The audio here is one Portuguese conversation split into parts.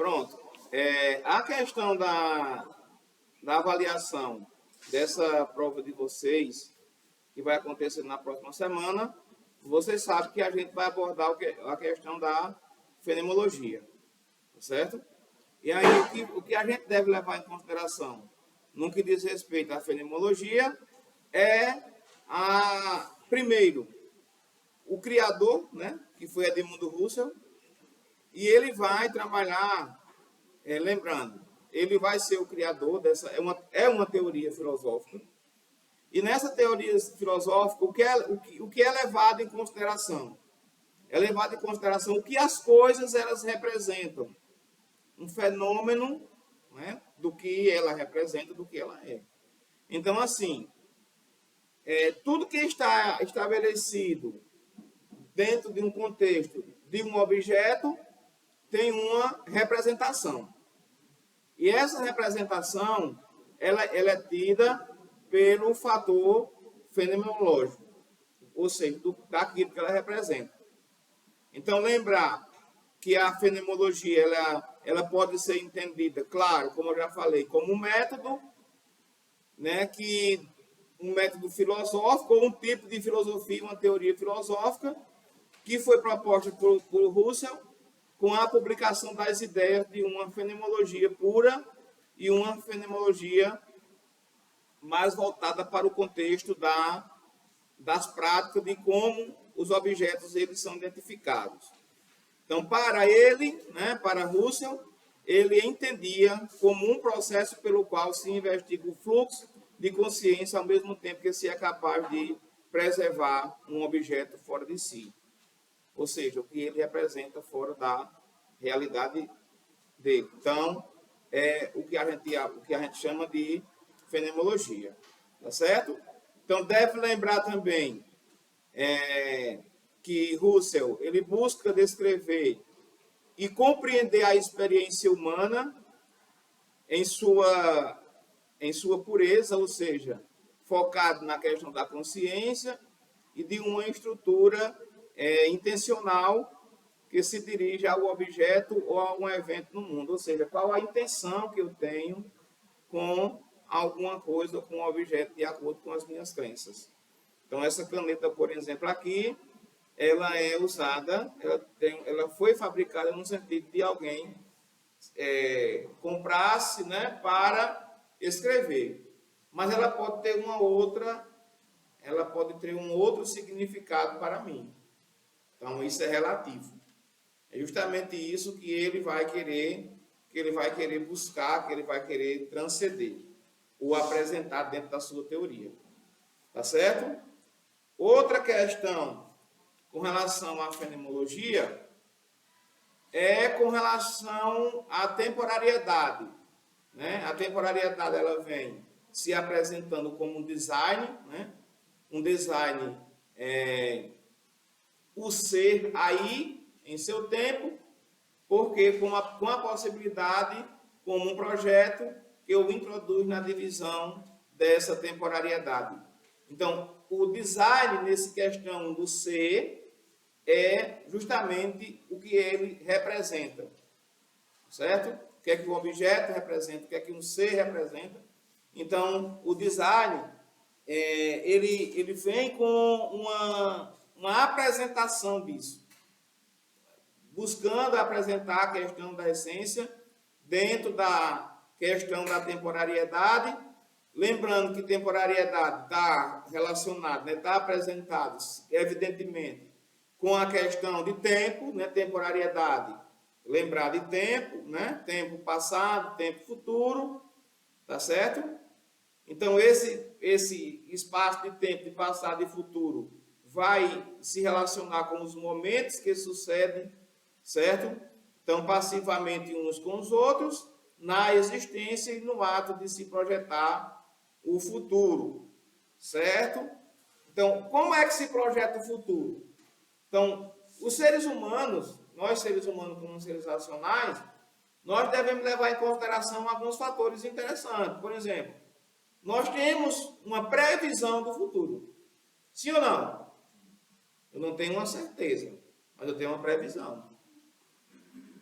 Pronto. A questão da avaliação dessa prova de vocês, que vai acontecer na próxima semana, vocês sabem que a gente vai abordar a questão da fenomenologia, certo? E aí, o que a gente deve levar em consideração no que diz respeito à fenomenologia primeiro, o criador, né, que foi Edmundo Husserl, e ele vai trabalhar, lembrando, ele vai ser o criador dessa, é uma teoria filosófica, e nessa teoria filosófica, o que é levado em consideração? É levado em consideração o que as coisas elas representam, um fenômeno, né, do que ela representa, do que ela é. Então, assim, tudo que está estabelecido dentro de um contexto de um objeto tem uma representação. E essa representação ela é tida pelo fator fenomenológico, ou seja, daquilo que ela representa. Então, lembrar que a fenomenologia ela pode ser entendida, claro, como eu já falei, como um método, né, um método filosófico, ou um tipo de filosofia, uma teoria filosófica, que foi proposta por Husserl com a publicação das ideias de uma fenomenologia pura e uma fenomenologia mais voltada para o contexto das práticas de como os objetos eles são identificados. Então, para ele, né, para Husserl, ele entendia como um processo pelo qual se investiga o fluxo de consciência ao mesmo tempo que se é capaz de preservar um objeto fora de si. Ou seja, o que ele representa fora da realidade dele. Então, é o que a gente chama de fenomenologia. Tá certo? Então, deve lembrar também que Husserl ele busca descrever e compreender a experiência humana em sua pureza, ou seja, focado na questão da consciência e de uma estrutura intencional que se dirige ao objeto ou a um evento no mundo, ou seja, qual a intenção que eu tenho com alguma coisa ou com um objeto de acordo com as minhas crenças. Então, essa caneta, por exemplo, aqui, ela é usada, ela foi fabricada no sentido de alguém comprasse, né, para escrever. Mas ela pode ter um outro significado para mim. Então, isso é relativo. É justamente isso que ele vai querer buscar, que ele vai querer transcender, ou apresentar dentro da sua teoria. Tá certo? Outra questão com relação à fenomenologia é com relação à temporariedade. Né? A temporariedade ela vem se apresentando como um design, né? Um design o ser aí em seu tempo, porque com a possibilidade, como um projeto, que eu introduzo na divisão dessa temporariedade. Então, o design, nessa questão do ser, é justamente o que ele representa. Certo? O que é que o objeto representa, o que é que um ser representa. Então, o design, ele vem com uma apresentação disso, buscando apresentar a questão da essência dentro da questão da temporariedade, lembrando que temporariedade está relacionada, né, está apresentado, evidentemente, com a questão de tempo, né, temporariedade, lembrar de tempo, né, tempo passado, tempo futuro, tá certo? Então, esse espaço de tempo de passado e futuro vai se relacionar com os momentos que sucedem, certo? Então, passivamente uns com os outros, na existência e no ato de se projetar o futuro, certo? Então, como é que se projeta o futuro? Então, os seres humanos, nós seres humanos como seres racionais, nós devemos levar em consideração alguns fatores interessantes. Por exemplo, nós temos uma previsão do futuro. Sim ou não? Eu não tenho uma certeza, mas eu tenho uma previsão.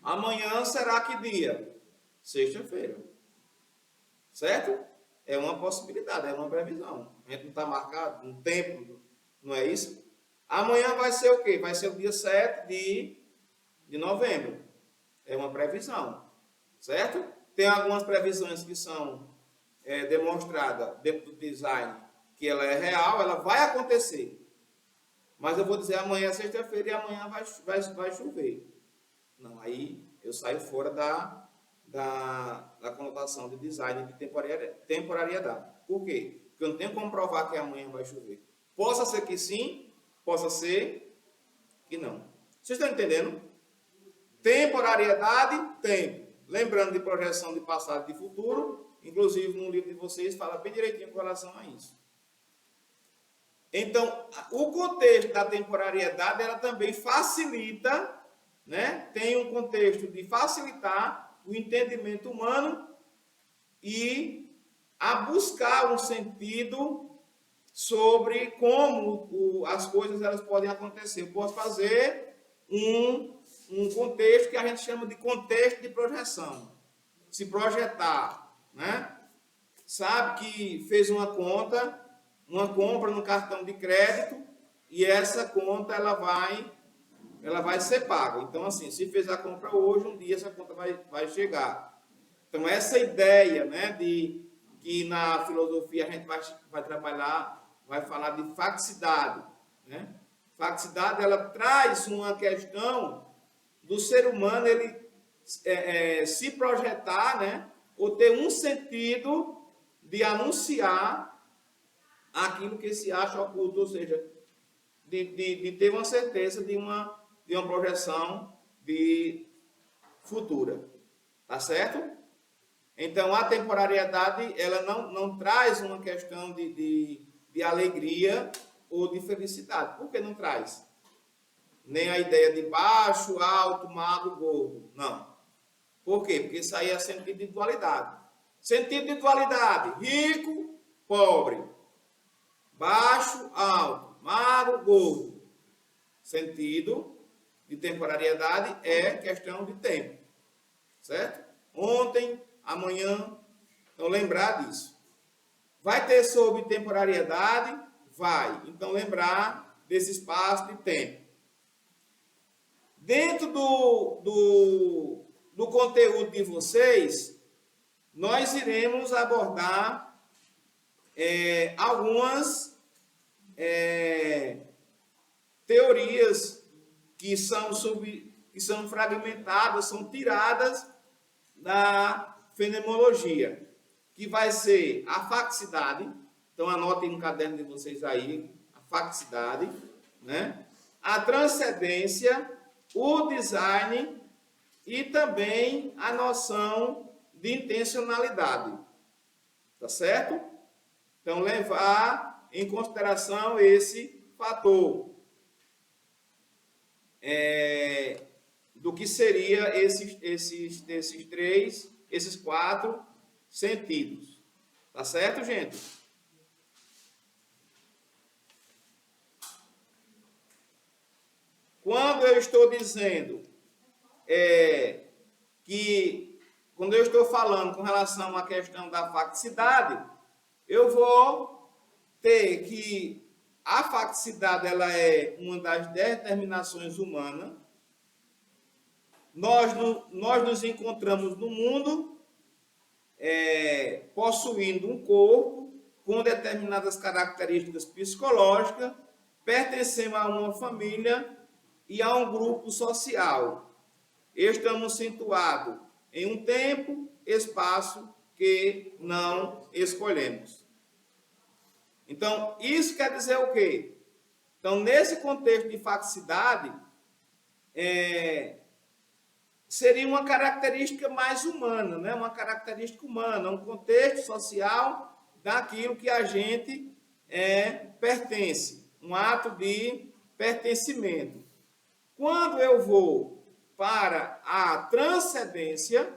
Amanhã será que dia? Sexta-feira. Certo? É uma possibilidade, é uma previsão. A gente não está marcado um tempo, não é isso? Amanhã vai ser o quê? Vai ser o dia 7 de novembro. É uma previsão. Certo? Tem algumas previsões que são demonstradas dentro do design que ela é real, ela vai acontecer. Mas eu vou dizer amanhã é sexta-feira e amanhã vai chover. Não, aí eu saio fora da conotação de design de temporariedade. Por quê? Porque eu não tenho como provar que amanhã vai chover. Possa ser que sim, possa ser que não. Vocês estão entendendo? Temporariedade, tempo. Lembrando de projeção de passado e de futuro, inclusive no livro de vocês fala bem direitinho com relação a isso. Então, o contexto da temporariedade, ela também facilita, né? Tem um contexto de facilitar o entendimento humano e a buscar um sentido sobre como as coisas elas podem acontecer. Eu posso fazer um contexto que a gente chama de contexto de projeção. Se projetar, né? Sabe que fez uma compra no cartão de crédito e essa conta ela vai ser paga. Então, assim, se fez a compra hoje, um dia essa conta vai chegar. Então, essa ideia, né, de que na filosofia a gente vai trabalhar, vai falar de facticidade, né? Facticidade, ela traz uma questão do ser humano, ele se projetar, né, ou ter um sentido de anunciar aquilo que se acha oculto, ou seja, de ter uma certeza de uma projeção futura. Tá certo? Então, a temporariedade, ela não traz uma questão de alegria ou de felicidade. Por que não traz? Nem a ideia de baixo, alto, magro, gordo. Não. Por quê? Porque isso aí é sentido de dualidade. Sentido de dualidade. Rico, pobre. Baixo, alto. Magro, gordo. Sentido de temporariedade é questão de tempo. Certo? Ontem, amanhã. Então, lembrar disso. Vai ter sobre temporariedade? Vai. Então, lembrar desse espaço de tempo. Dentro do conteúdo de vocês, nós iremos abordar algumas teorias que são fragmentadas, são tiradas da fenomenologia, que vai ser a facticidade. Então, anotem no caderno de vocês aí, a facticidade, né? A transcendência, o design e também a noção de intencionalidade. Tá certo? Então, levar em consideração esse fator do que seria esses 4 sentidos. Tá certo, gente? Quando eu estou dizendo quando eu estou falando com relação à questão da facticidade, eu vou ter que a facticidade ela é uma das determinações humanas. Nós nos encontramos no mundo possuindo um corpo com determinadas características psicológicas, pertencemos a uma família e a um grupo social. Estamos situados em um tempo, espaço que não escolhemos. Então, isso quer dizer o quê? Então, nesse contexto de facticidade, seria uma característica mais humana, né? Uma característica humana, um contexto social daquilo que a gente pertence, um ato de pertencimento. Quando eu vou para a transcendência,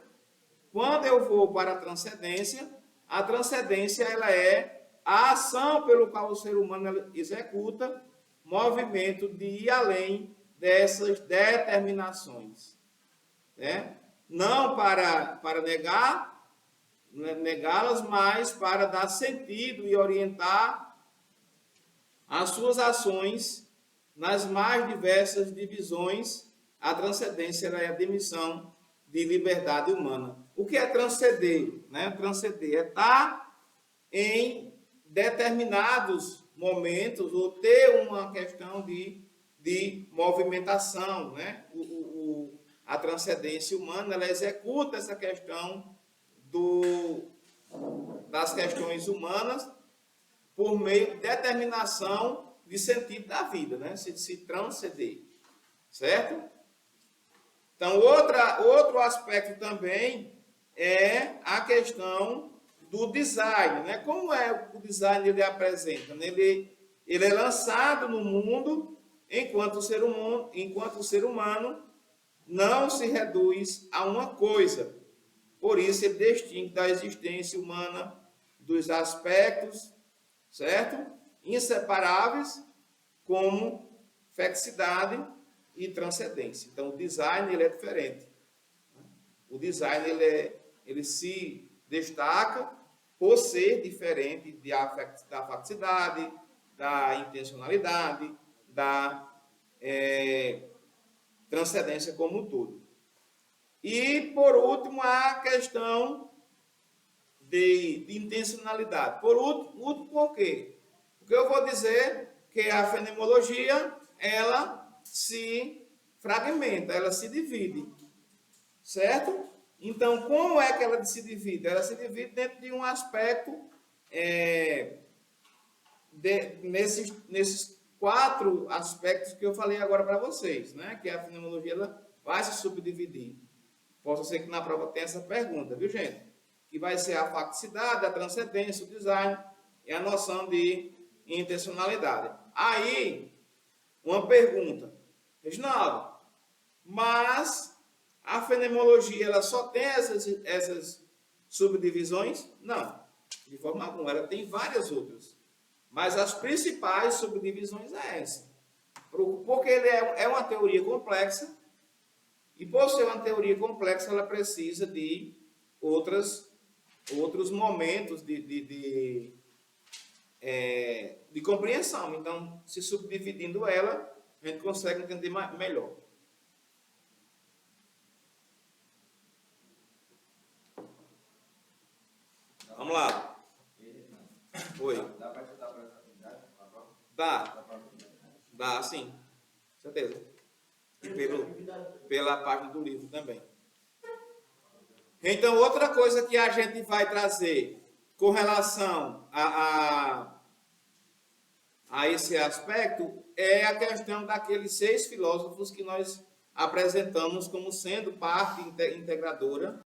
a transcendência ela é a ação pelo qual o ser humano executa movimento de ir além dessas determinações. né? Não para negá-las, mas para dar sentido e orientar as suas ações nas mais diversas divisões. A transcendência é a dimensão de liberdade humana. O que é transcender? Né? Transcender é estar em determinados momentos ou ter uma questão de movimentação, né? A transcendência humana, ela executa essa questão das questões humanas por meio de determinação de sentido da vida, né? Se transcender, certo? Então, outro aspecto também é a questão do design, né? Como é o design ele apresenta? Ele é lançado no mundo enquanto o ser humano não se reduz a uma coisa. Por isso, ele distingue da existência humana dos aspectos, certo? Inseparáveis, como fixidade e transcendência. Então, o design ele é diferente. O design ele se destaca por ser diferente da fixidade, da intencionalidade, da transcendência como um todo. E, por último, a questão de intencionalidade. Por último, por quê? Porque eu vou dizer que a fenomenologia, ela se fragmenta, ela se divide, certo? Então, como é que ela se divide? Ela se divide dentro de um aspecto, nesses 4 aspectos que eu falei agora para vocês, né? Que a fenomenologia ela vai se subdividir. Possa ser que na prova tenha essa pergunta, viu, gente? Que vai ser a facticidade, a transcendência, o design e a noção de intencionalidade. Aí, uma pergunta. Reginaldo, mas a fenomenologia ela só tem essas subdivisões? Não, de forma alguma. Ela tem várias outras. Mas as principais subdivisões é essa. Porque ele é uma teoria complexa. E por ser uma teoria complexa, ela precisa de outros momentos de compreensão. Então, se subdividindo ela, a gente consegue entender melhor. Vamos lá. Oi. Dá para estudar para essa atividade? Dá, sim. Certeza. E pela página do livro também. Então, outra coisa que a gente vai trazer com relação a esse aspecto é a questão daqueles 6 filósofos que nós apresentamos como sendo parte integradora